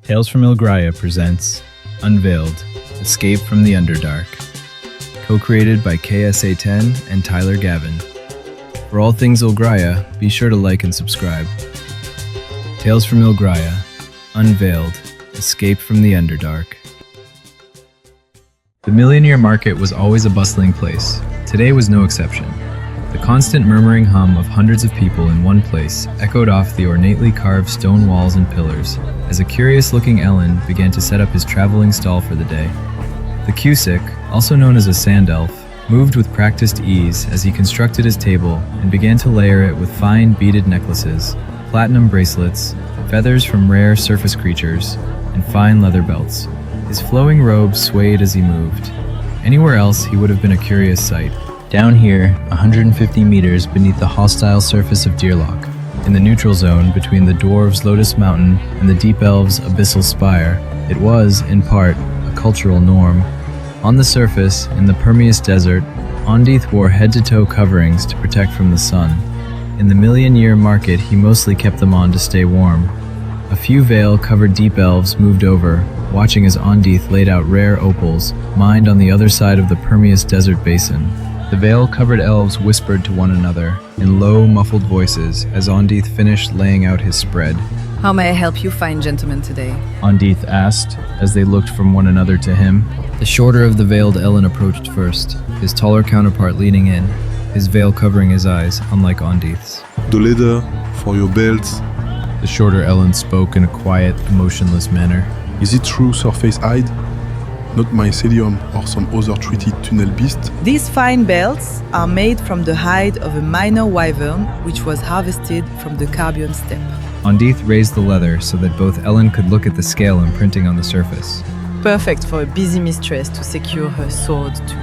Tales from Ilgraya presents Unveiled Escape from the Underdark, co-created by Aten and Tyler Gavin. For all things Ilgraya, be sure to like and subscribe. Tales from Ilgraya, Unveiled Escape from the Underdark. The Millionaire Market was always a bustling place. Today was no exception. The constant murmuring hum of hundreds of people in one place echoed off the ornately carved stone walls and pillars as a curious-looking Ellen began to set up his traveling stall for the day. The Keusik, also known as a sand elf, moved with practiced ease as he constructed his table and began to layer it with fine beaded necklaces, platinum bracelets, feathers from rare surface creatures, and fine leather belts. His flowing robe swayed as he moved. Anywhere else, he would have been a curious sight. Down here, 150 meters beneath the hostile surface of Deerlock, in the neutral zone between the dwarves' Lotus Mountain and the deep elves' Abyssal Spire, it was, in part, a cultural norm. On the surface, in the permeous desert, Andith wore head-to-toe coverings to protect from the sun. In the Million-Year Market, he mostly kept them on to stay warm. A few veil-covered deep elves moved over, watching as Andith laid out rare opals, mined on the other side of the permeous desert basin. The veil-covered elves whispered to one another in low, muffled voices as Andith finished laying out his spread. How may I help you fine gentlemen today? Andith asked as they looked from one another to him. The shorter of the veiled Ellen approached first, his taller counterpart leaning in, his veil covering his eyes, unlike Andith's. The leather for your belts. The shorter Ellen spoke in a quiet, emotionless manner. Is it true surface hide? Not mycelium or some other treated tunnel beast? These fine belts are made from the hide of a minor wyvern which was harvested from the Carbion steppe. Andith raised the leather so that both Ellen could look at the scale imprinting on the surface. Perfect for a busy mistress to secure her sword to.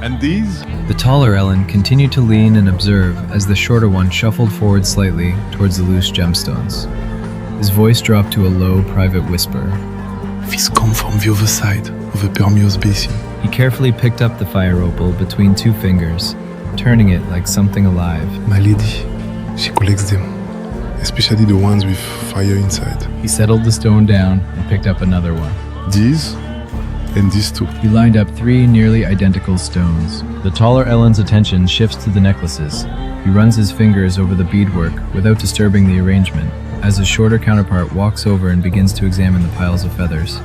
And these? The taller Ellen continued to lean and observe as the shorter one shuffled forward slightly towards the loose gemstones. His voice dropped to a low, private whisper. These come from the other side of the permeous basin. He carefully picked up the fire opal between two fingers, turning it like something alive. My lady, she collects them, especially the ones with fire inside. He settled the stone down and picked up another one. These and these two. He lined up three nearly identical stones. The taller Ellen's attention shifts to the necklaces. He runs his fingers over the beadwork without disturbing the arrangement, as his shorter counterpart walks over and begins to examine the piles of feathers.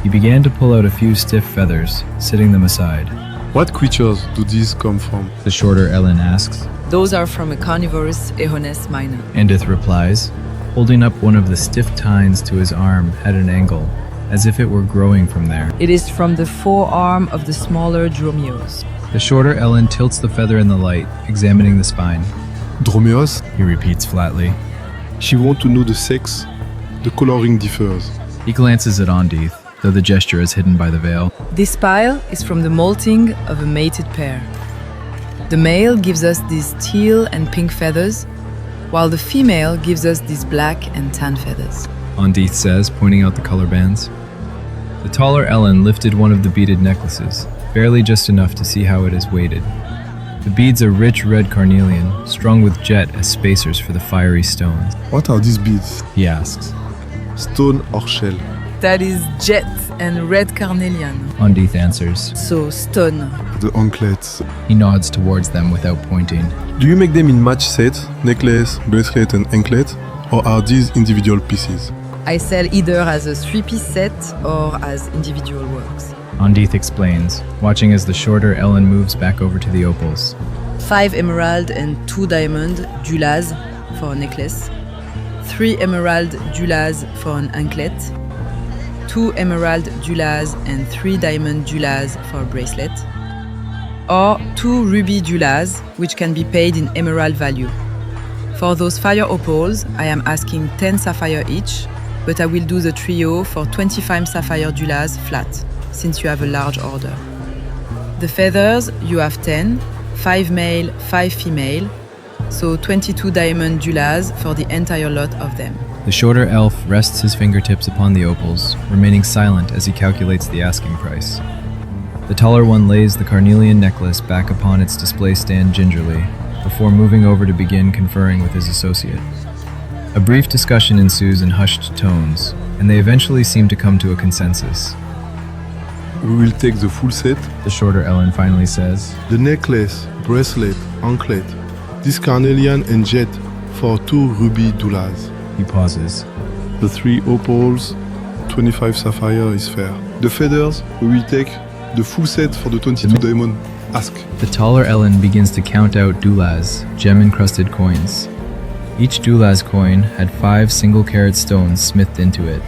He began to pull out a few stiff feathers, sitting them aside. What creatures do these come from? The shorter Ellen asks. Those are from a carnivorous Ehones miner. Andith replies, holding up one of the stiff tines to his arm at an angle, as if it were growing from there. It is from the forearm of the smaller dromios. The shorter Ellen tilts the feather in the light, examining the spine. Dromeos? He repeats flatly. She wants to know the sex. The coloring differs. He glances at Andith, though the gesture is hidden by the veil. This pile is from the molting of a mated pair. The male gives us these teal and pink feathers, while the female gives us these black and tan feathers. Andith says, pointing out the color bands. The taller Ellen lifted one of the beaded necklaces, barely just enough to see how it is weighted. The beads are rich red carnelian, strung with jet as spacers for the fiery stones. What are these beads? He asks. Stone or shell? That is jet and red carnelian. Andith answers. So stone. The anklets. He nods towards them without pointing. Do you make them in match sets, necklace, bracelet and anklet? Or are these individual pieces? I sell either as a 3-piece set or as individual works. Andith explains, watching as the shorter Ellen moves back over to the opals. 5 emerald and 2 diamond dulas for a necklace, 3 emerald dulas for an anklet, 2 emerald dulas and 3 diamond dulas for a bracelet, or 2 ruby dulas, which can be paid in emerald value. For those fire opals, I am asking 10 sapphire each, but I will do the trio for 25 sapphire dulas flat, since you have a large order. The feathers, you have 10, 5 male, 5 female, so 22 diamond dulas for the entire lot of them. The shorter elf rests his fingertips upon the opals, remaining silent as he calculates the asking price. The taller one lays the carnelian necklace back upon its display stand gingerly, before moving over to begin conferring with his associate. A brief discussion ensues in hushed tones, and they eventually seem to come to a consensus. We will take the full set, The shorter Ellen finally says. the necklace, bracelet, anklet, this carnelian and jet for 2 ruby doulas. He pauses. The 3 opals, 25 sapphire is fair. The feathers, we will take the full set for the 22 diamond ask. The taller Ellen begins to count out doulas, gem-encrusted coins. Each doulas coin had 5 single-carat stones smithed into it.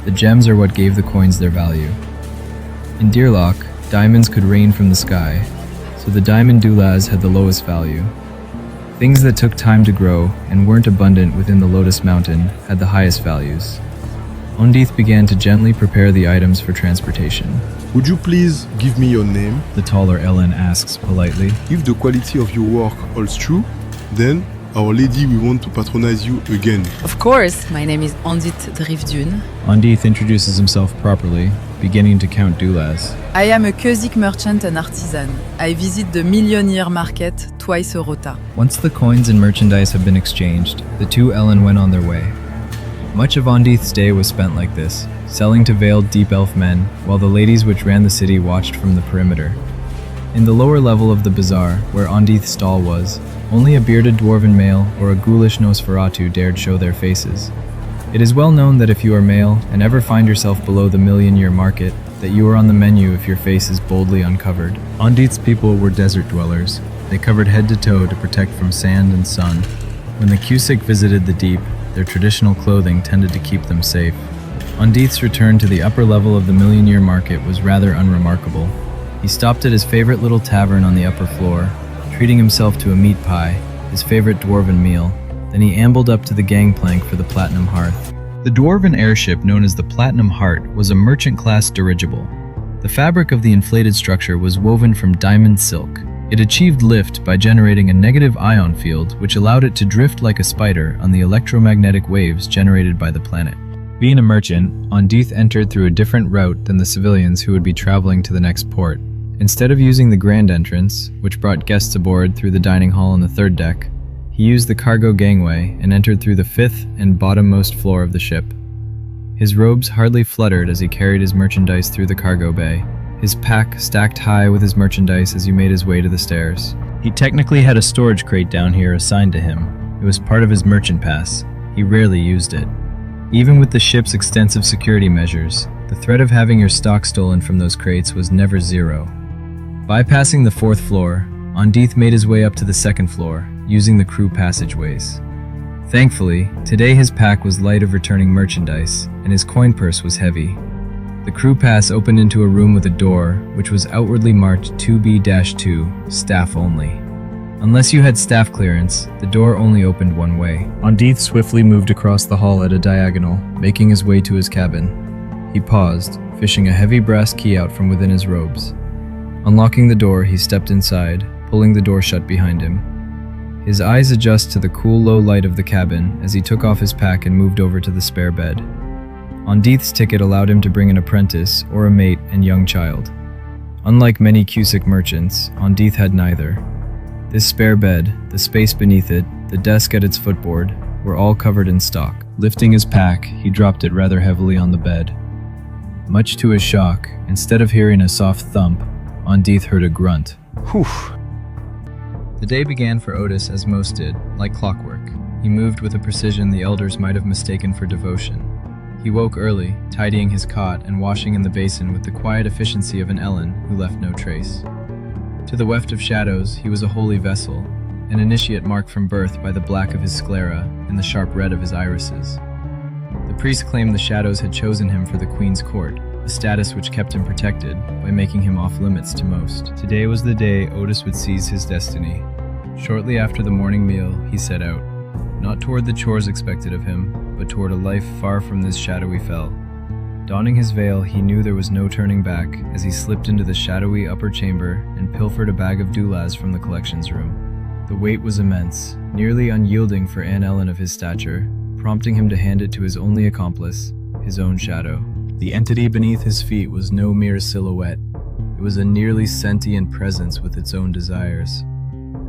The gems are what gave the coins their value. In Deerlock, diamonds could rain from the sky, so the diamond doulas had the lowest value. Things that took time to grow and weren't abundant within the Lotus Mountain had the highest values. Andith began to gently prepare the items for transportation. Would you please give me your name? The taller Ellen asks politely. If the quality of your work holds true, then Our Lady, we want to patronize you again. Of course, my name is Andith Drift-Dune. Andith introduces himself properly, beginning to count doulas. I am a Keusik merchant and artisan. I visit the Millionaire Market twice a rota. Once the coins and merchandise have been exchanged, the 2 Ellen went on their way. Much of Andith's day was spent like this, selling to veiled deep elf men, while the ladies which ran the city watched from the perimeter. In the lower level of the bazaar, where Andith's stall was, only a bearded dwarven male or a ghoulish Nosferatu dared show their faces. It is well known that if you are male and ever find yourself below the million-year market, that you are on the menu if your face is boldly uncovered. Andith's people were desert dwellers. They covered head to toe to protect from sand and sun. When the Keusik visited the deep, their traditional clothing tended to keep them safe. Andith's return to the upper level of the million-year market was rather unremarkable. He stopped at his favorite little tavern on the upper floor, treating himself to a meat pie, his favorite dwarven meal. Then he ambled up to the gangplank for the Platinum Hearth. The dwarven airship known as the Platinum Heart was a merchant-class dirigible. The fabric of the inflated structure was woven from diamond silk. It achieved lift by generating a negative ion field which allowed it to drift like a spider on the electromagnetic waves generated by the planet. Being a merchant, Andith entered through a different route than the civilians who would be traveling to the next port. Instead of using the grand entrance, which brought guests aboard through the dining hall on the 3rd deck, he used the cargo gangway and entered through the 5th and bottommost floor of the ship. His robes hardly fluttered as he carried his merchandise through the cargo bay, his pack stacked high with his merchandise as he made his way to the stairs. He technically had a storage crate down here assigned to him. It was part of his merchant pass. He rarely used it. Even with the ship's extensive security measures, the threat of having your stock stolen from those crates was never zero. Bypassing the 4th floor, Andith made his way up to the 2nd floor, using the crew passageways. Thankfully, today his pack was light of returning merchandise, and his coin purse was heavy. The crew pass opened into a room with a door, which was outwardly marked 2B-2, staff only. Unless you had staff clearance, the door only opened one way. Andith swiftly moved across the hall at a diagonal, making his way to his cabin. He paused, fishing a heavy brass key out from within his robes. Unlocking the door, he stepped inside, pulling the door shut behind him. His eyes adjust to the cool low light of the cabin as he took off his pack and moved over to the spare bed. Andith's ticket allowed him to bring an apprentice or a mate and young child. Unlike many Keusik merchants, Andith had neither. This spare bed, the space beneath it, the desk at its footboard, were all covered in stock. Lifting his pack, he dropped it rather heavily on the bed. Much to his shock, instead of hearing a soft thump, Andith heard a grunt. Whew. The day began for Otis as most did, like clockwork. He moved with a precision the elders might have mistaken for devotion. He woke early, tidying his cot and washing in the basin with the quiet efficiency of an Ellen who left no trace. To the weft of shadows, he was a holy vessel, an initiate marked from birth by the black of his sclera and the sharp red of his irises. The priest claimed the shadows had chosen him for the Queen's court, a status which kept him protected by making him off-limits to most. Today was the day Otis would seize his destiny. Shortly after the morning meal, he set out, not toward the chores expected of him, but toward a life far from this shadowy fell. Donning his veil, he knew there was no turning back as he slipped into the shadowy upper chamber and pilfered a bag of doulas from the collections room. The weight was immense, nearly unyielding for an Ellen of his stature, prompting him to hand it to his only accomplice, his own shadow. The entity beneath his feet was no mere silhouette. It was a nearly sentient presence with its own desires.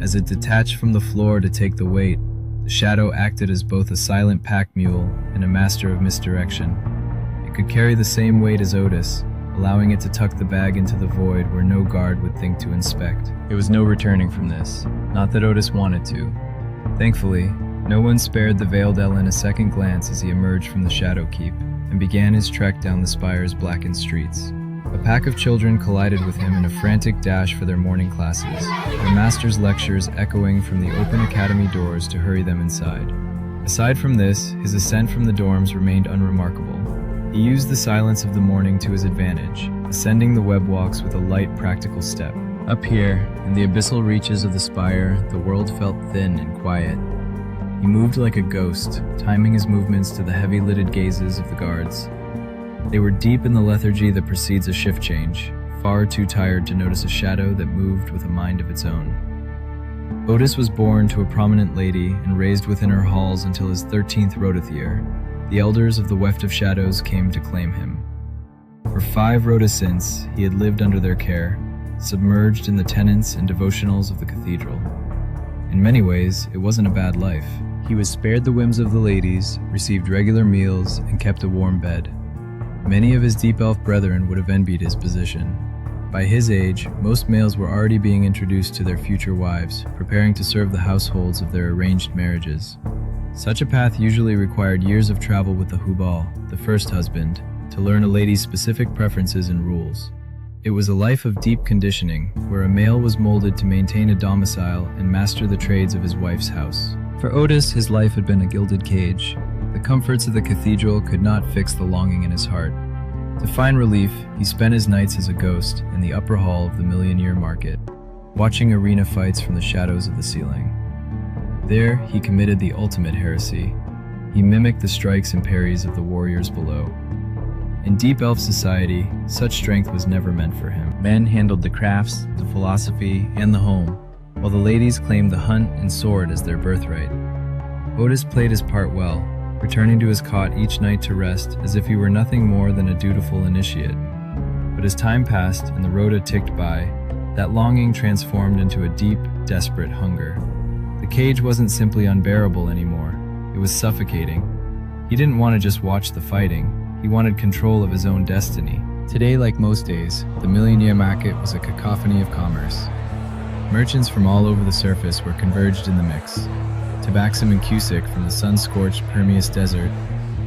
As it detached from the floor to take the weight, the shadow acted as both a silent pack mule and a master of misdirection. could carry the same weight as Otis, allowing it to tuck the bag into the void where no guard would think to inspect. There was no returning from this, not that Otis wanted to. Thankfully, no one spared the veiled Ellen a second glance as he emerged from the Shadow Keep and began his trek down the spire's blackened streets. A pack of children collided with him in a frantic dash for their morning classes, their master's lectures echoing from the open academy doors to hurry them inside. Aside from this, his ascent from the dorms remained unremarkable. He used the silence of the morning to his advantage, ascending the web walks with a light, practical step. Up here, in the abyssal reaches of the spire, the world felt thin and quiet. He moved like a ghost, timing his movements to the heavy-lidded gazes of the guards. They were deep in the lethargy that precedes a shift change, far too tired to notice a shadow that moved with a mind of its own. Otis was born to a prominent lady and raised within her halls until his 13th Rodith year. The elders of the Weft of Shadows came to claim him. For 5 Rodiths since, he had lived under their care, submerged in the tenets and devotionals of the cathedral. In many ways, it wasn't a bad life. He was spared the whims of the ladies, received regular meals, and kept a warm bed. Many of his deep elf brethren would have envied his position. By his age, most males were already being introduced to their future wives, preparing to serve the households of their arranged marriages. Such a path usually required years of travel with the Hubal, the first husband, to learn a lady's specific preferences and rules. It was a life of deep conditioning, where a male was molded to maintain a domicile and master the trades of his wife's house. For Otis, his life had been a gilded cage. The comforts of the cathedral could not fix the longing in his heart. To find relief, he spent his nights as a ghost in the upper hall of the Million-Year Market, watching arena fights from the shadows of the ceiling. There, he committed the ultimate heresy. He mimicked the strikes and parries of the warriors below. In Deep Elf society, such strength was never meant for him. Men handled the crafts, the philosophy, and the home, while the ladies claimed the hunt and sword as their birthright. Otis played his part well, returning to his cot each night to rest as if he were nothing more than a dutiful initiate. But as time passed and the rota ticked by, that longing transformed into a deep, desperate hunger. The cage wasn't simply unbearable anymore, it was suffocating. He didn't want to just watch the fighting, he wanted control of his own destiny. Today, like most days, the Million-Year Market was a cacophony of commerce. Merchants from all over the surface were converged in the mix. Tabaxum and Keusik from the sun-scorched Permeous Desert,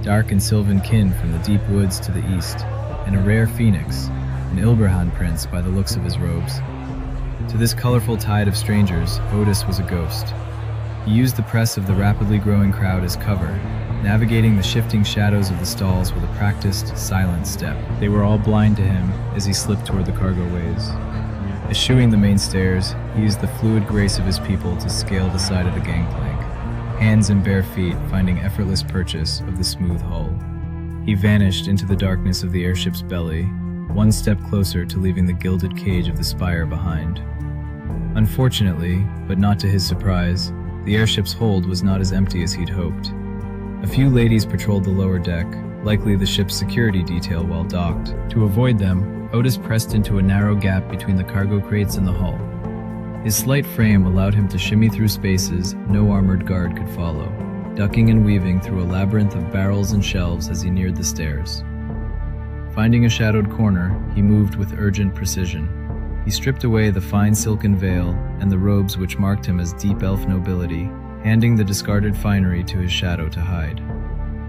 Dark and Sylvan Kin from the deep woods to the east, and a rare phoenix, an Ilbrahan prince by the looks of his robes. To this colorful tide of strangers, Otis was a ghost. He used the press of the rapidly growing crowd as cover, navigating the shifting shadows of the stalls with a practiced, silent step. They were all blind to him as he slipped toward the cargo ways. Eschewing the main stairs, he used the fluid grace of his people to scale the side of the gangplank, hands and bare feet finding effortless purchase of the smooth hull. He vanished into the darkness of the airship's belly, one step closer to leaving the gilded cage of the spire behind. Unfortunately, but not to his surprise, the airship's hold was not as empty as he'd hoped. A few ladies patrolled the lower deck, likely the ship's security detail while docked. To avoid them, Otis pressed into a narrow gap between the cargo crates and the hull. His slight frame allowed him to shimmy through spaces no armored guard could follow, ducking and weaving through a labyrinth of barrels and shelves as he neared the stairs. Finding a shadowed corner, he moved with urgent precision. He stripped away the fine silken veil and the robes which marked him as deep elf nobility, handing the discarded finery to his shadow to hide.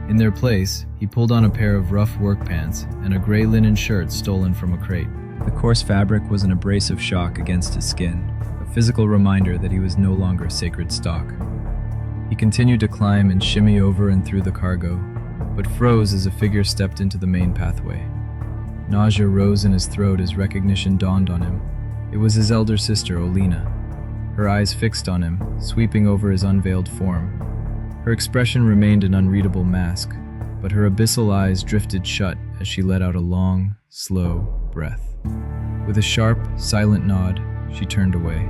In their place, he pulled on a pair of rough work pants and a gray linen shirt stolen from a crate. The coarse fabric was an abrasive shock against his skin, a physical reminder that he was no longer sacred stock. He continued to climb and shimmy over and through the cargo, but froze as a figure stepped into the main pathway. Nausea rose in his throat as recognition dawned on him. It was his elder sister, Olina, her eyes fixed on him, sweeping over his unveiled form. Her expression remained an unreadable mask, but her abyssal eyes drifted shut as she let out a long, slow breath. With a sharp, silent nod, she turned away.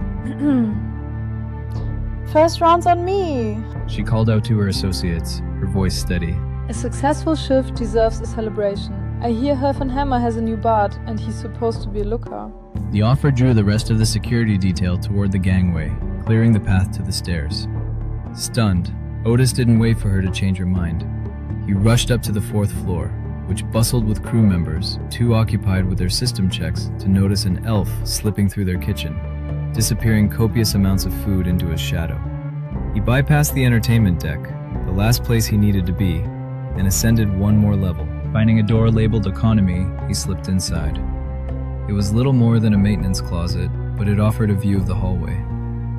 First round's on me! She called out to her associates, her voice steady. A successful shift deserves a celebration. I hear Herr von Hammer has a new bard, and he's supposed to be a looker. The offer drew the rest of the security detail toward the gangway, clearing the path to the stairs. Stunned, Otis didn't wait for her to change her mind. He rushed up to the 4th floor. which bustled with crew members, too occupied with their system checks to notice an elf slipping through their kitchen, disappearing copious amounts of food into his shadow. He bypassed the entertainment deck, the last place he needed to be, and ascended one more level. Finding a door labeled Economy, he slipped inside. It was little more than a maintenance closet, but it offered a view of the hallway.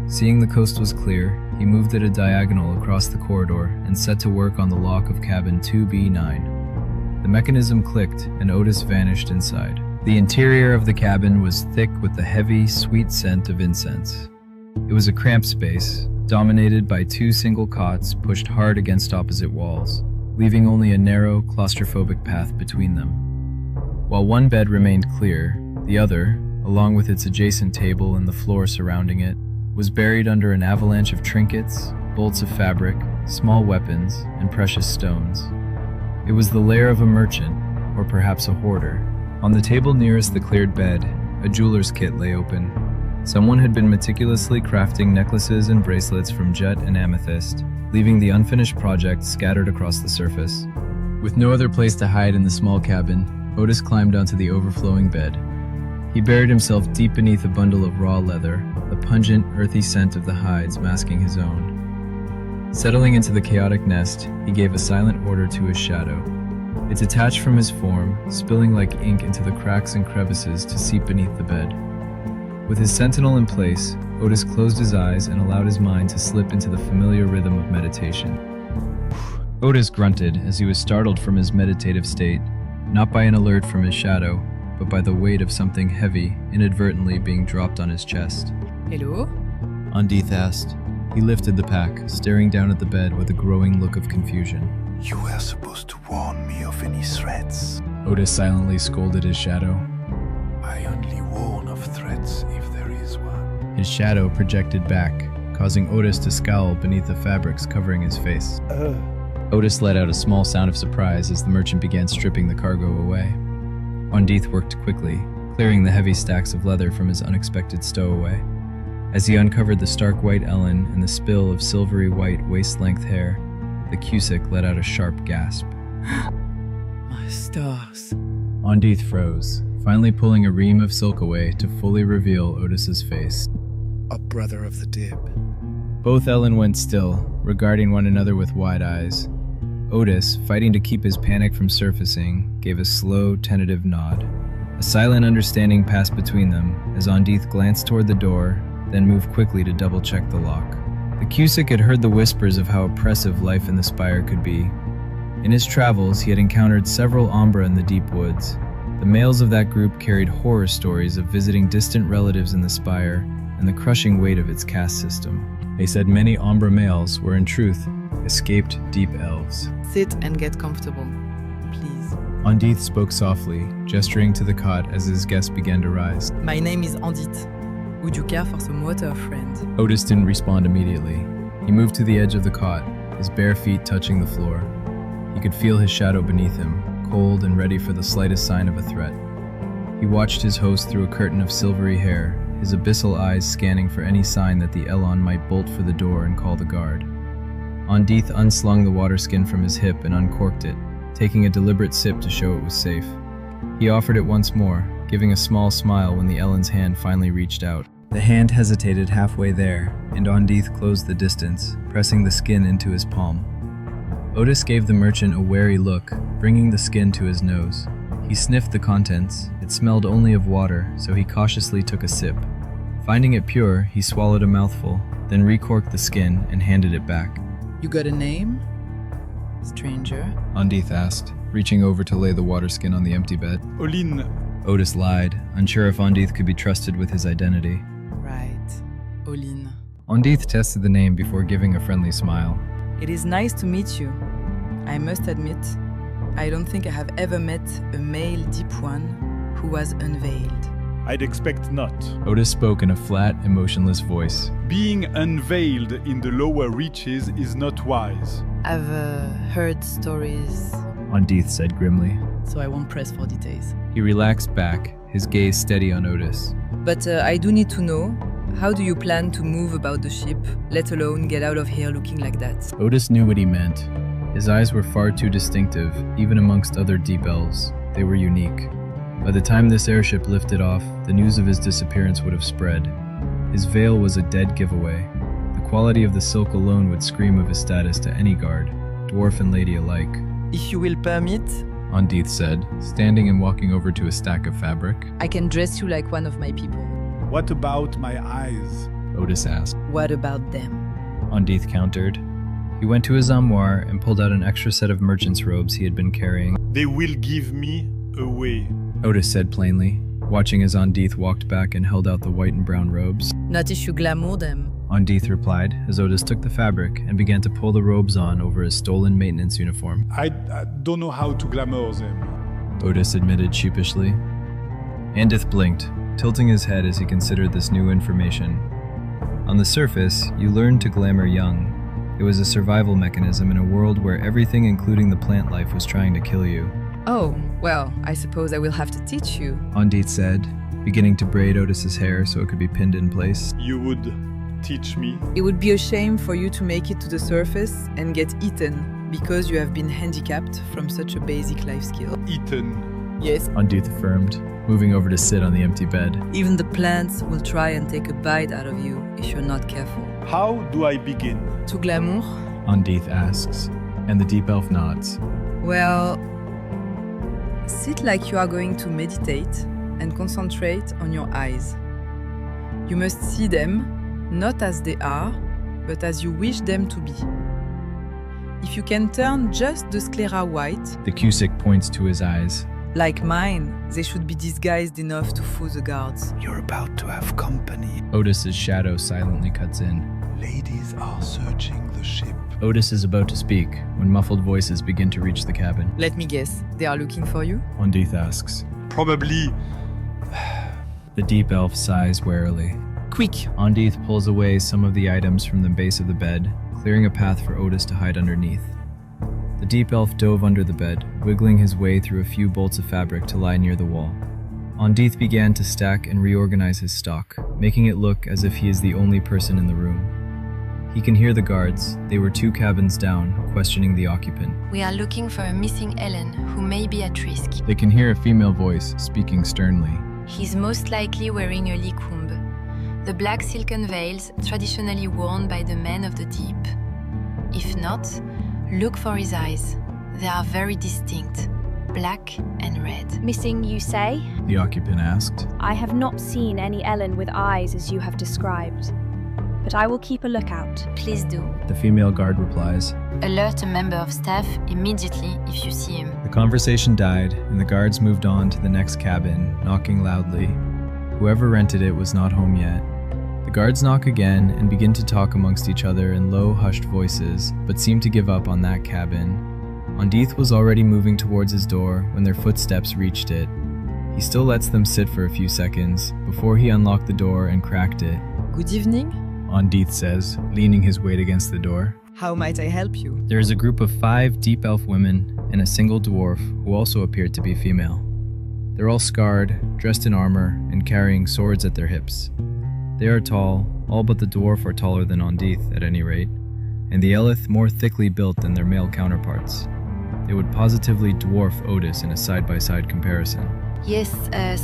Seeing the coast was clear, he moved at a diagonal across the corridor and set to work on the lock of cabin 2B9. The mechanism clicked and Otis vanished inside. The interior of the cabin was thick with the heavy, sweet scent of incense. It was a cramped space, dominated by two single cots pushed hard against opposite walls, leaving only a narrow, claustrophobic path between them. While one bed remained clear, the other, along with its adjacent table and the floor surrounding it, was buried under an avalanche of trinkets, bolts of fabric, small weapons, and precious stones. It was the lair of a merchant, or perhaps a hoarder. On the table nearest the cleared bed, a jeweler's kit lay open. Someone had been meticulously crafting necklaces and bracelets from jet and amethyst, leaving the unfinished project scattered across the surface. With no other place to hide in the small cabin, Otis climbed onto the overflowing bed. He buried himself deep beneath a bundle of raw leather, the pungent, earthy scent of the hides masking his own. Settling into the chaotic nest, he gave a silent order to his shadow. It detached from his form, spilling like ink into the cracks and crevices to seep beneath the bed. With his sentinel in place, Otis closed his eyes and allowed his mind to slip into the familiar rhythm of meditation. Otis grunted as he was startled from his meditative state, not by an alert from his shadow, but by the weight of something heavy inadvertently being dropped on his chest. Hello? Andith asked. He lifted the pack, staring down at the bed with a growing look of confusion. You were supposed to warn me of any threats. Otis silently scolded his shadow. I only warn of threats if there is one. His shadow projected back, causing Otis to scowl beneath the fabrics covering his face. Otis let out a small sound of surprise as the merchant began stripping the cargo away. Andith worked quickly, clearing the heavy stacks of leather from his unexpected stowaway. As he uncovered the stark white Ellen and the spill of silvery white waist-length hair, the Keusik let out a sharp gasp. My stars. Andith froze, finally pulling a ream of silk away to fully reveal Otis's face. A brother of the dib. Both Ellen went still, regarding one another with wide eyes. Otis, fighting to keep his panic from surfacing, gave a slow, tentative nod. A silent understanding passed between them as Andith glanced toward the door, then moved quickly to double-check the lock. The Keusik had heard the whispers of how oppressive life in the Spire could be. In his travels, he had encountered several Umbra in the deep woods. The males of that group carried horror stories of visiting distant relatives in the Spire and the crushing weight of its caste system. They said many Umbra males were, in truth, escaped deep elves. Sit and get comfortable, please. Andith spoke softly, gesturing to the cot as his guests began to rise. My name is Andith. Would you care for some water, friend? Otis didn't respond immediately. He moved to the edge of the cot, his bare feet touching the floor. He could feel his shadow beneath him, cold and ready for the slightest sign of a threat. He watched his host through a curtain of silvery hair, his abyssal eyes scanning for any sign that the Elon might bolt for the door and call the guard. Andith unslung the water skin from his hip and uncorked it, taking a deliberate sip to show it was safe. He offered it once more, giving a small smile when the Ellen's hand finally reached out. The hand hesitated halfway there, and Andith closed the distance, pressing the skin into his palm. Otis gave the merchant a wary look, bringing the skin to his nose. He sniffed the contents. It smelled only of water, so he cautiously took a sip. Finding it pure, he swallowed a mouthful, then recorked the skin and handed it back. You got a name? Stranger? Andith asked, reaching over to lay the water skin on the empty bed. Olin, Otis lied, unsure if Andith could be trusted with his identity. Right. Olin. Andith tested the name before giving a friendly smile. It is nice to meet you. I must admit, I don't think I have ever met a male deep one who was unveiled. I'd expect not. Otis spoke in a flat, emotionless voice. Being unveiled in the lower reaches is not wise. I've heard stories, Andith said grimly. so I won't press for details. He relaxed back, his gaze steady on Otis. But I do need to know, how do you plan to move about the ship, let alone get out of here looking like that? Otis knew what he meant. His eyes were far too distinctive, even amongst other deep elves. They were unique. By the time this airship lifted off, the news of his disappearance would have spread. His veil was a dead giveaway. The quality of the silk alone would scream of his status to any guard, dwarf and lady alike. If you will permit, Andith said, standing and walking over to a stack of fabric. I can dress you like one of my people. What about my eyes? Otis asked. What about them? Andith countered. He went to his armoire and pulled out an extra set of merchant's robes he had been carrying. They will give me away. Otis said plainly, watching as Andith walked back and held out the white and brown robes. Not if you glamour them. Andith replied, as Otis took the fabric and began to pull the robes on over his stolen maintenance uniform. I don't know how to glamour them. Otis admitted sheepishly. Andith blinked, tilting his head as he considered this new information. On the surface, you learned to glamour young. It was a survival mechanism in a world where everything, including the plant life, was trying to kill you. Oh, well, I suppose I will have to teach you. Andith said, beginning to braid Otis's hair so it could be pinned in place. You would teach me? It would be a shame for you to make it to the surface and get eaten because you have been handicapped from such a basic life skill. Eaten? Yes. Andith affirmed, moving over to sit on the empty bed. Even the plants will try and take a bite out of you if you're not careful. How do I begin? To glamour? Andith asks, and the deep elf nods. Well, sit like you are going to meditate and concentrate on your eyes. You must see them not as they are, but as you wish them to be. If you can turn just the sclera white, The Keusik points to his eyes. like mine, they should be disguised enough to fool the guards. You're about to have company. Otis's shadow silently cuts in. Ladies are searching the ship. Otis is about to speak when muffled voices begin to reach the cabin. Let me guess, they are looking for you? Andith asks. Probably. The deep elf sighs warily. Quick! Andith pulls away some of the items from the base of the bed, clearing a path for Otis to hide underneath. The deep elf dove under the bed, wiggling his way through a few bolts of fabric to lie near the wall. Andith began to stack and reorganize his stock, making it look as if he is the only person in the room. He can hear the guards, they were 2 cabins down, questioning the occupant. We are looking for a missing Ellen who may be at risk. They can hear a female voice speaking sternly. He's most likely wearing a licumb, the black silken veils traditionally worn by the men of the deep. If not, look for his eyes. They are very distinct, black and red. Missing, you say? The occupant asked. I have not seen any Ellen with eyes as you have described, but I will keep a lookout. Please do. The female guard replies. Alert a member of staff immediately if you see him. The conversation died, and the guards moved on to the next cabin, knocking loudly. Whoever rented it was not home yet. The guards knock again and begin to talk amongst each other in low, hushed voices, but seem to give up on that cabin. Andith was already moving towards his door when their footsteps reached it. He still lets them sit for a few seconds before he unlocked the door and cracked it. Good evening. Andith says, leaning his weight against the door. How might I help you? There is a group of 5 deep elf women and a single dwarf who also appeared to be female. They're all scarred, dressed in armor, and carrying swords at their hips. They are tall, all but the dwarf are taller than Andith at any rate, and the Elith more thickly built than their male counterparts. They would positively dwarf Otis in a side-by-side comparison. Yes,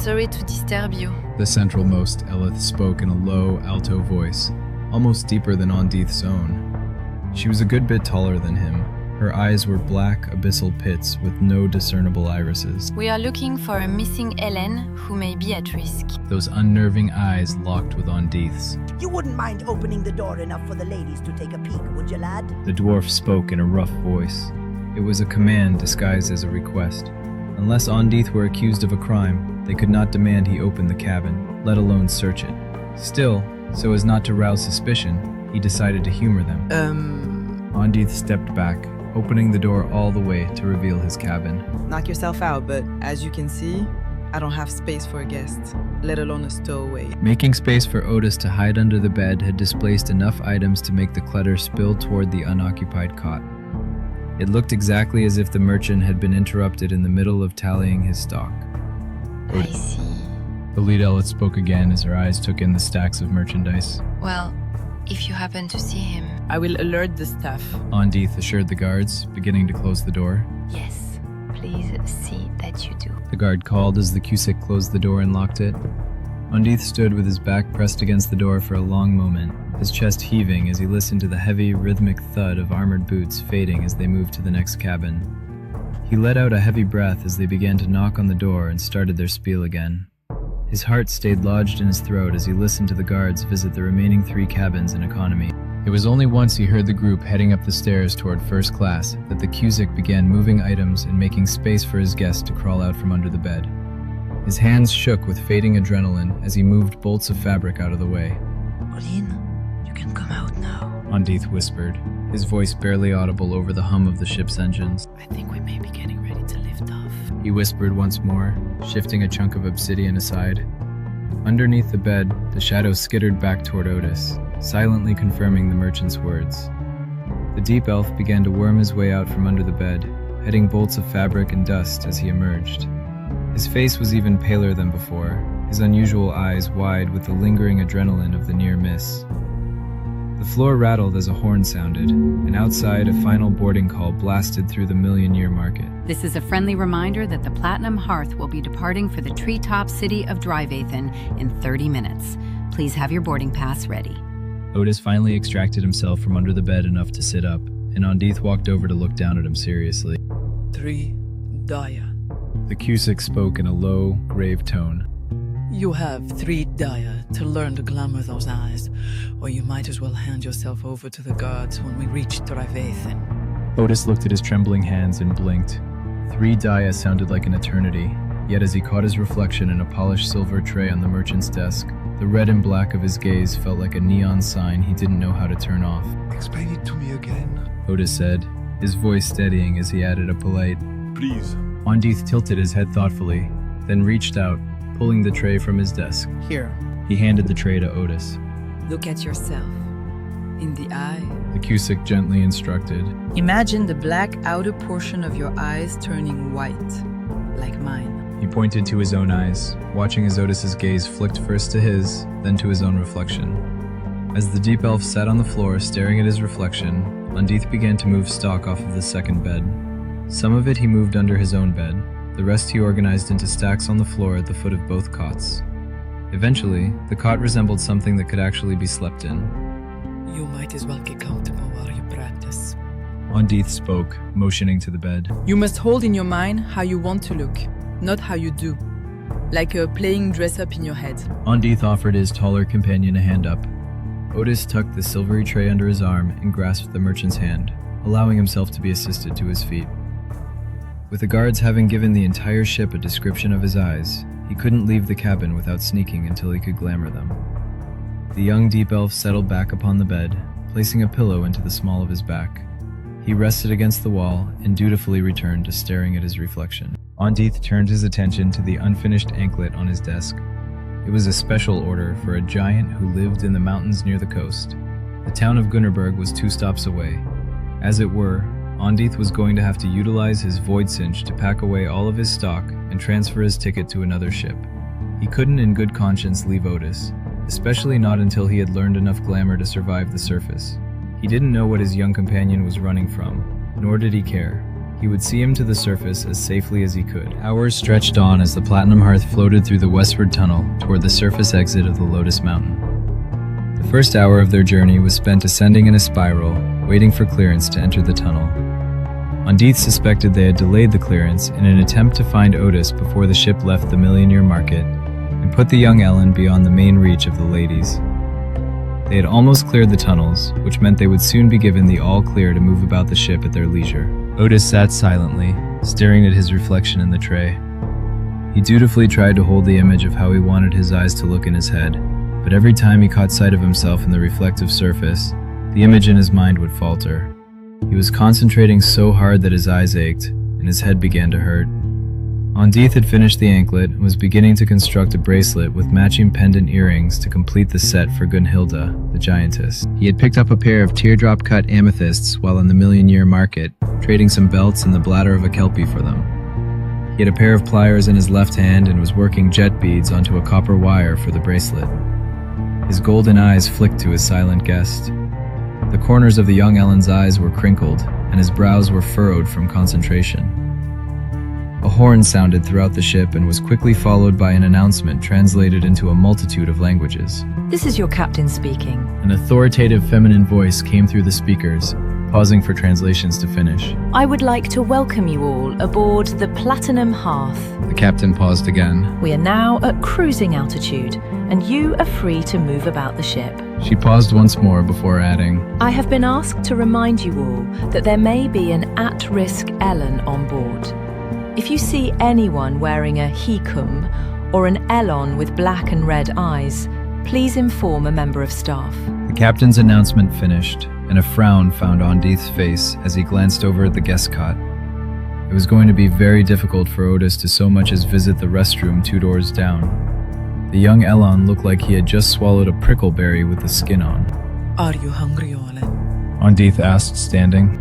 sorry to disturb you. The centralmost Elith spoke in a low, alto voice, almost deeper than Andith's own. She was a good bit taller than him. Her eyes were black, abyssal pits with no discernible irises. We are looking for a missing Ellen who may be at risk. Those unnerving eyes locked with Andith's. You wouldn't mind opening the door enough for the ladies to take a peek, would you, lad? The dwarf spoke in a rough voice. It was a command disguised as a request. Unless Andith were accused of a crime, they could not demand he open the cabin, let alone search it. Still, so as not to rouse suspicion, he decided to humor them. Andith stepped back, opening the door all the way to reveal his cabin. Knock yourself out, but as you can see, I don't have space for a guest, let alone a stowaway. Making space for Otis to hide under the bed had displaced enough items to make the clutter spill toward the unoccupied cot. It looked exactly as if the merchant had been interrupted in the middle of tallying his stock. I see. The lead Elith spoke again as her eyes took in the stacks of merchandise. Well, if you happen to see him. I will alert the staff. Andith assured the guards, beginning to close the door. Yes, please see that you do. The guard called as the Keusik closed the door and locked it. Andith stood with his back pressed against the door for a long moment, his chest heaving as he listened to the heavy, rhythmic thud of armored boots fading as they moved to the next cabin. He let out a heavy breath as they began to knock on the door and started their spiel again. His heart stayed lodged in his throat as he listened to the guards visit the remaining 3 cabins in economy. It was only once he heard the group heading up the stairs toward first class that the Keusik began moving items and making space for his guest to crawl out from under the bed. His hands shook with fading adrenaline as he moved bolts of fabric out of the way. Pauline, you can come out now. Andith whispered, his voice barely audible over the hum of the ship's engines. I think we may be getting ready to lift off. He whispered once more, shifting a chunk of obsidian aside. Underneath the bed, the shadow skittered back toward Otis, silently confirming the merchant's words. The deep elf began to worm his way out from under the bed, heading bolts of fabric and dust as he emerged. His face was even paler than before, his unusual eyes wide with the lingering adrenaline of the near miss. The floor rattled as a horn sounded, and outside a final boarding call blasted through the million-year market. This is a friendly reminder that the Platinum Hearth will be departing for the treetop city of Drivathan in 30 minutes. Please have your boarding pass ready. Otis finally extracted himself from under the bed enough to sit up, and Andith walked over to look down at him seriously. 3 Daya. The Keusik spoke in a low, grave tone. You have 3 Daya to learn to glamour those eyes, or you might as well hand yourself over to the guards when we reach Drivathan. Otis looked at his trembling hands and blinked. 3 Daya sounded like an eternity, yet as he caught his reflection in a polished silver tray on the merchant's desk, the red and black of his gaze felt like a neon sign he didn't know how to turn off. Explain it to me again. Otis said, his voice steadying as he added a polite, Please. Andith tilted his head thoughtfully, then reached out, pulling the tray from his desk. Here, He handed the tray to Otis. look at yourself. In the eye. The Keusik gently instructed. Imagine the black outer portion of your eyes turning white, like mine. He pointed to his own eyes, watching as Otis's gaze flicked first to his, then to his own reflection. As the deep elf sat on the floor staring at his reflection, Andith began to move stock off of the second bed. Some of it he moved under his own bed, the rest he organized into stacks on the floor at the foot of both cots. Eventually, the cot resembled something that could actually be slept in. You might as well get comfortable while you practice. Andith spoke, motioning to the bed. You must hold in your mind how you want to look, not how you do. Like playing dress-up in your head. Andith offered his taller companion a hand up. Otis tucked the silvery tray under his arm and grasped the merchant's hand, allowing himself to be assisted to his feet. With the guards having given the entire ship a description of his eyes, he couldn't leave the cabin without sneaking until he could glamour them. The young deep elf settled back upon the bed, placing a pillow into the small of his back. He rested against the wall and dutifully returned to staring at his reflection. Andith turned his attention to the unfinished anklet on his desk. It was a special order for a giant who lived in the mountains near the coast. The town of Gunnerberg was 2 stops away. As it were, Andith was going to have to utilize his void cinch to pack away all of his stock and transfer his ticket to another ship. He couldn't in good conscience leave Otis, especially not until he had learned enough glamour to survive the surface. He didn't know what his young companion was running from, nor did he care. He would see him to the surface as safely as he could. Hours stretched on as the Platinum Hearth floated through the westward tunnel toward the surface exit of the Lotus Mountain. The first hour of their journey was spent ascending in a spiral, waiting for clearance to enter the tunnel. Andith suspected they had delayed the clearance in an attempt to find Otis before the ship left the Million-Year Market and put the young Ellen beyond the main reach of the ladies. They had almost cleared the tunnels, which meant they would soon be given the all-clear to move about the ship at their leisure. Otis sat silently, staring at his reflection in the tray. He dutifully tried to hold the image of how he wanted his eyes to look in his head, but every time he caught sight of himself in the reflective surface, the image in his mind would falter. He was concentrating so hard that his eyes ached, and his head began to hurt. Andith had finished the anklet and was beginning to construct a bracelet with matching pendant earrings to complete the set for Gunhilda, the giantess. He had picked up a pair of teardrop-cut amethysts while in the Million-Year Market, trading some belts and the bladder of a kelpie for them. He had a pair of pliers in his left hand and was working jet beads onto a copper wire for the bracelet. His golden eyes flicked to his silent guest. The corners of the young Ellen's eyes were crinkled, and his brows were furrowed from concentration. A horn sounded throughout the ship and was quickly followed by an announcement translated into a multitude of languages. This is your captain speaking. An authoritative feminine voice came through the speakers, pausing for translations to finish. I would like to welcome you all aboard the Platinum Hearth. The captain paused again. We are now at cruising altitude, and you are free to move about the ship. She paused once more before adding, I have been asked to remind you all that there may be an at-risk Ellen on board. If you see anyone wearing a hikum or an Elon with black and red eyes, please inform a member of staff. The captain's announcement finished, and a frown found Andith's face as he glanced over at the guest cot. It was going to be very difficult for Otis to so much as visit the restroom 2 doors down. The young Elon looked like he had just swallowed a prickleberry with the skin on. Are you hungry, Ole? Andith asked, standing.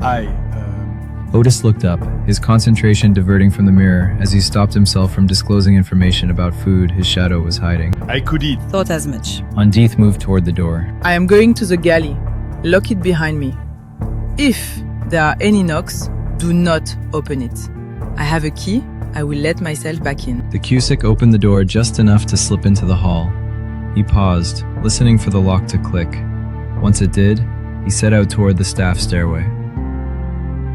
Otis looked up, his concentration diverting from the mirror as he stopped himself from disclosing information about food his shadow was hiding. I could eat. Thought as much. Andith moved toward the door. I am going to the galley. Lock it behind me. If there are any knocks, do not open it. I have a key. I will let myself back in. The Keusik opened the door just enough to slip into the hall. He paused, listening for the lock to click. Once it did, he set out toward the staff stairway.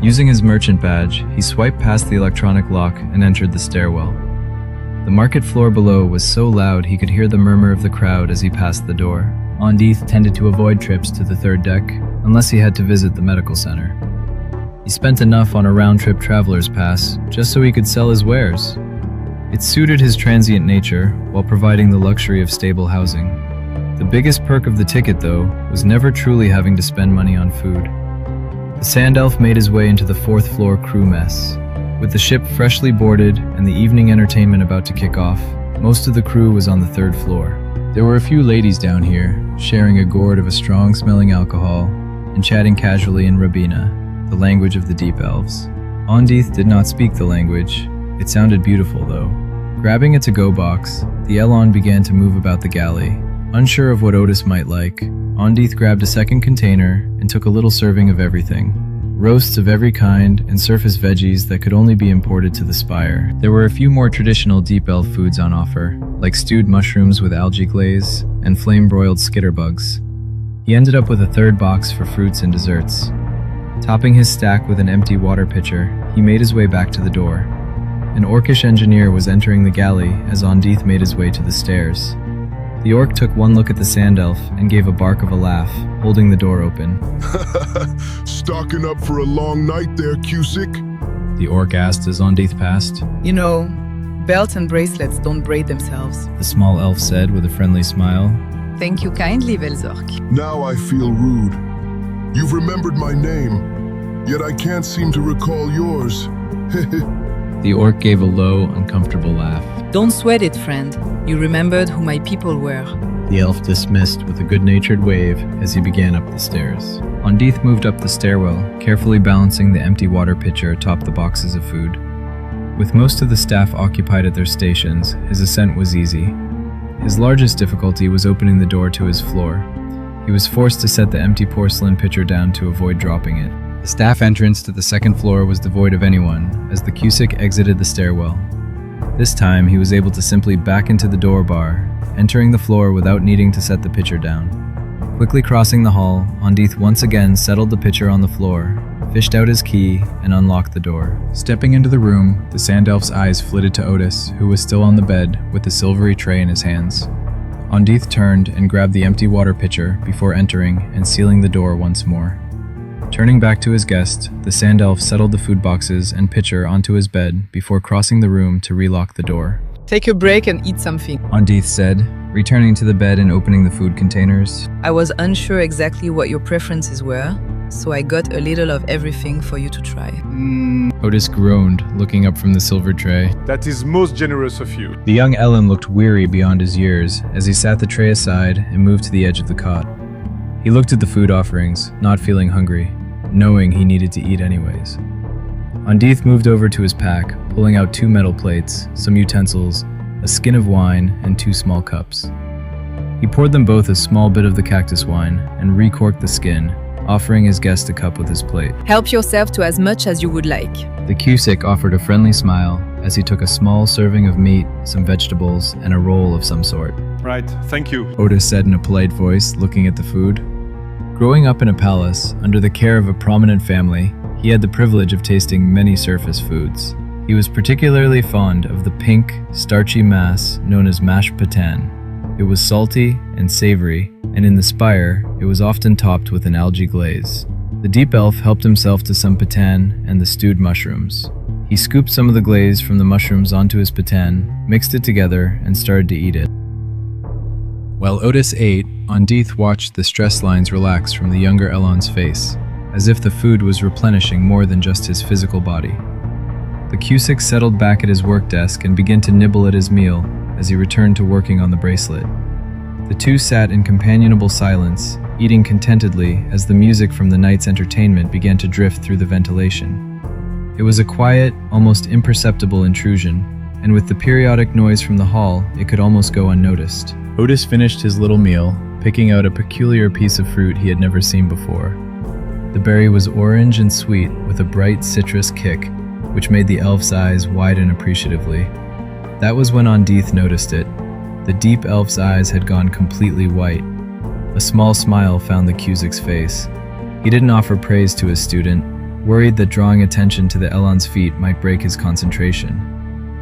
Using his merchant badge, he swiped past the electronic lock and entered the stairwell. The market floor below was so loud he could hear the murmur of the crowd as he passed the door. Andith tended to avoid trips to the 3rd deck, unless he had to visit the medical center. He spent enough on a round-trip traveler's pass, just so he could sell his wares. It suited his transient nature, while providing the luxury of stable housing. The biggest perk of the ticket, though, was never truly having to spend money on food. The Sand Elf made his way into the 4th floor crew mess. With the ship freshly boarded and the evening entertainment about to kick off, most of the crew was on the 3rd floor. There were a few ladies down here, sharing a gourd of a strong-smelling alcohol and chatting casually in Rabina, the language of the Deep Elves. Andith did not speak the language. It sounded beautiful, though. Grabbing a to-go box, the Elon began to move about the galley. Unsure of what Otis might like, Andith grabbed a second container and took a little serving of everything. Roasts of every kind and surface veggies that could only be imported to the Spire. There were a few more traditional Deep Elf foods on offer, like stewed mushrooms with algae glaze and flame-broiled skitterbugs. He ended up with a 3rd box for fruits and desserts. Topping his stack with an empty water pitcher, he made his way back to the door. An orcish engineer was entering the galley as Andith made his way to the stairs. The orc took one look at the Sand Elf and gave a bark of a laugh, holding the door open. Stocking up for a long night there, Keusik? The orc asked as Andith passed. You know, belts and bracelets don't braid themselves. The small elf said with a friendly smile. Thank you kindly, Velzork. Now I feel rude. You've remembered my name, yet I can't seem to recall yours. The orc gave a low, uncomfortable laugh. Don't sweat it, friend. You remembered who my people were. The elf dismissed with a good-natured wave as he began up the stairs. Andith moved up the stairwell, carefully balancing the empty water pitcher atop the boxes of food. With most of the staff occupied at their stations, his ascent was easy. His largest difficulty was opening the door to his floor. He was forced to set the empty porcelain pitcher down to avoid dropping it. The staff entrance to the 2nd floor was devoid of anyone as the Keusik exited the stairwell. This time, he was able to simply back into the door bar, entering the floor without needing to set the pitcher down. Quickly crossing the hall, Andith once again settled the pitcher on the floor, fished out his key, and unlocked the door. Stepping into the room, the Sand Elf's eyes flitted to Otis, who was still on the bed with the silvery tray in his hands. Andith turned and grabbed the empty water pitcher before entering and sealing the door once more. Turning back to his guest, the Sand Elf settled the food boxes and pitcher onto his bed before crossing the room to relock the door. Take a break and eat something, Andith said, returning to the bed and opening the food containers. I was unsure exactly what your preferences were, so I got a little of everything for you to try. Otis groaned, looking up from the silver tray. That is most generous of you. The young Ellen looked weary beyond his years as he sat the tray aside and moved to the edge of the cot. He looked at the food offerings, not feeling hungry, knowing he needed to eat anyways. Andith moved over to his pack, pulling out 2 metal plates, some utensils, a skin of wine, and 2 small cups. He poured them both a small bit of the cactus wine and recorked the skin, offering his guest a cup with his plate. Help yourself to as much as you would like. The Keusik offered a friendly smile as he took a small serving of meat, some vegetables, and a roll of some sort. Right, thank you. Otis said in a polite voice, looking at the food. Growing up in a palace, under the care of a prominent family, he had the privilege of tasting many surface foods. He was particularly fond of the pink, starchy mass known as mashed patan. It was salty and savory, and in the spire, it was often topped with an algae glaze. The deep elf helped himself to some patan and the stewed mushrooms. He scooped some of the glaze from the mushrooms onto his patan, mixed it together, and started to eat it. While Otis ate, Andith watched the stress lines relax from the younger Elon's face, as if the food was replenishing more than just his physical body. The Keusik settled back at his work desk and began to nibble at his meal as he returned to working on the bracelet. The two sat in companionable silence, eating contentedly as the music from the night's entertainment began to drift through the ventilation. It was a quiet, almost imperceptible intrusion, and with the periodic noise from the hall, it could almost go unnoticed. Otis finished his little meal, picking out a peculiar piece of fruit he had never seen before. The berry was orange and sweet, with a bright citrus kick, which made the elf's eyes widen appreciatively. That was when Andith noticed it. The deep elf's eyes had gone completely white. A small smile found the Keusik's face. He didn't offer praise to his student, worried that drawing attention to the Elon's feet might break his concentration.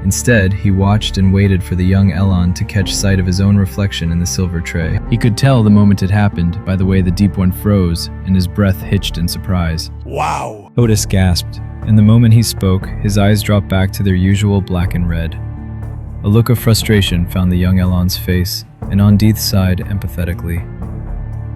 Instead, he watched and waited for the young Elon to catch sight of his own reflection in the silver tray. He could tell the moment had happened by the way the deep one froze and his breath hitched in surprise. Wow! Otis gasped, and the moment he spoke, his eyes dropped back to their usual black and red. A look of frustration found the young Elon's face, and Andith sighed empathetically.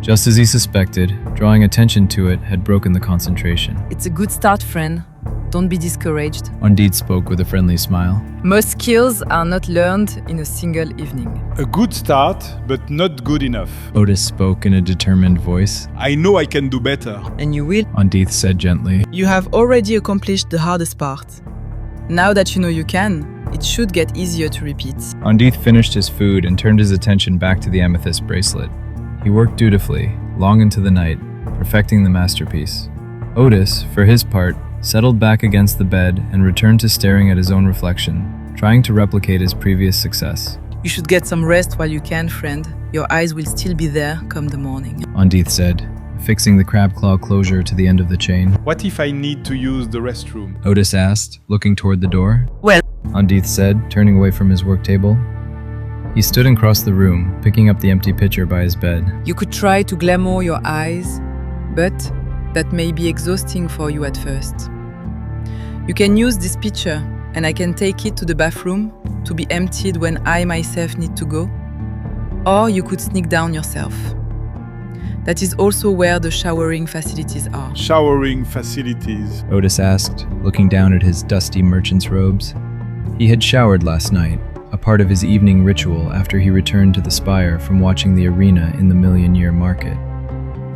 Just as he suspected, drawing attention to it had broken the concentration. It's a good start, friend. Don't be discouraged. Andith spoke with a friendly smile. Most skills are not learned in a single evening. A good start, but not good enough. Otis spoke in a determined voice. I know I can do better. And you will. Andith said gently. You have already accomplished the hardest part. Now that you know you can, it should get easier to repeat. Andith finished his food and turned his attention back to the amethyst bracelet. He worked dutifully, long into the night, perfecting the masterpiece. Otis, for his part, settled back against the bed and returned to staring at his own reflection, trying to replicate his previous success. You should get some rest while you can, friend. Your eyes will still be there come the morning. Andith said, fixing the crab claw closure to the end of the chain. What if I need to use the restroom? Otis asked, looking toward the door. Well, Andith said, turning away from his work table. He stood across the room, picking up the empty pitcher by his bed. You could try to glamour your eyes, but that may be exhausting for you at first. You can use this pitcher, and I can take it to the bathroom to be emptied when I myself need to go. Or you could sneak down yourself. That is also where the showering facilities are. Showering facilities? Otis asked, looking down at his dusty merchant's robes. He had showered last night, a part of his evening ritual after he returned to the Spire from watching the arena in the Million-Year Market.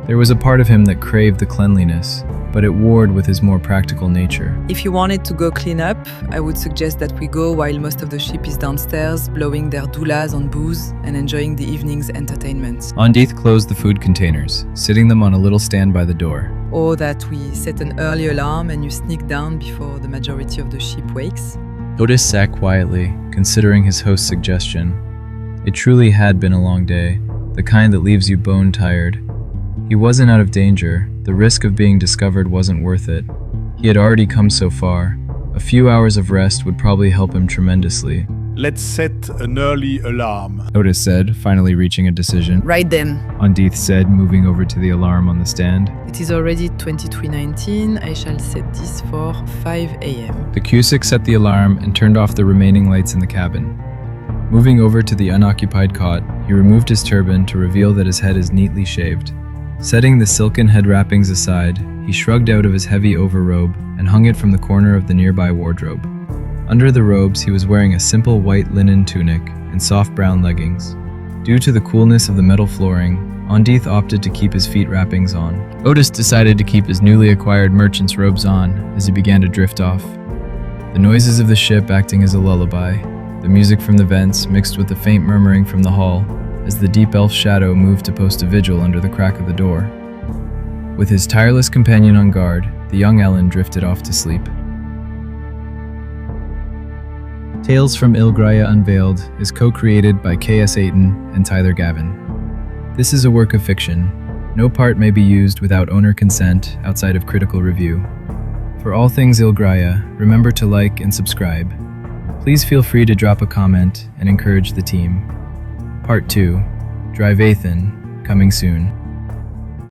There was a part of him that craved the cleanliness, but it warred with his more practical nature. If you wanted to go clean up, I would suggest that we go while most of the ship is downstairs, blowing their doulas on booze and enjoying the evening's entertainment. Andith closed the food containers, sitting them on a little stand by the door. Or that we set an early alarm and you sneak down before the majority of the ship wakes. Otis sat quietly, considering his host's suggestion. It truly had been a long day, the kind that leaves you bone-tired. He wasn't out of danger. The risk of being discovered wasn't worth it. He had already come so far. A few hours of rest would probably help him tremendously. Let's set an early alarm, Otis said, finally reaching a decision. Right then, Andith said, moving over to the alarm on the stand. It is already 23:19. I shall set this for 5 a.m. The Keusik set the alarm and turned off the remaining lights in the cabin. Moving over to the unoccupied cot, he removed his turban to reveal that his head is neatly shaved. Setting the silken head wrappings aside, he shrugged out of his heavy overrobe and hung it from the corner of the nearby wardrobe. Under the robes, he was wearing a simple white linen tunic and soft brown leggings. Due to the coolness of the metal flooring, Andith opted to keep his feet wrappings on. Otis decided to keep his newly acquired merchant's robes on as he began to drift off. The noises of the ship acting as a lullaby, the music from the vents mixed with the faint murmuring from the hull, as the deep elf shadow moved to post a vigil under the crack of the door. With his tireless companion on guard, the young Ellen drifted off to sleep. Tales from Ilgraya Unveiled is co-created by Aten and Tyler Gavin. This is a work of fiction. No part may be used without owner consent outside of critical review. For all things Ilgraya, remember to like and subscribe. Please feel free to drop a comment and encourage the team. Part 2, Drive-Aten, coming soon.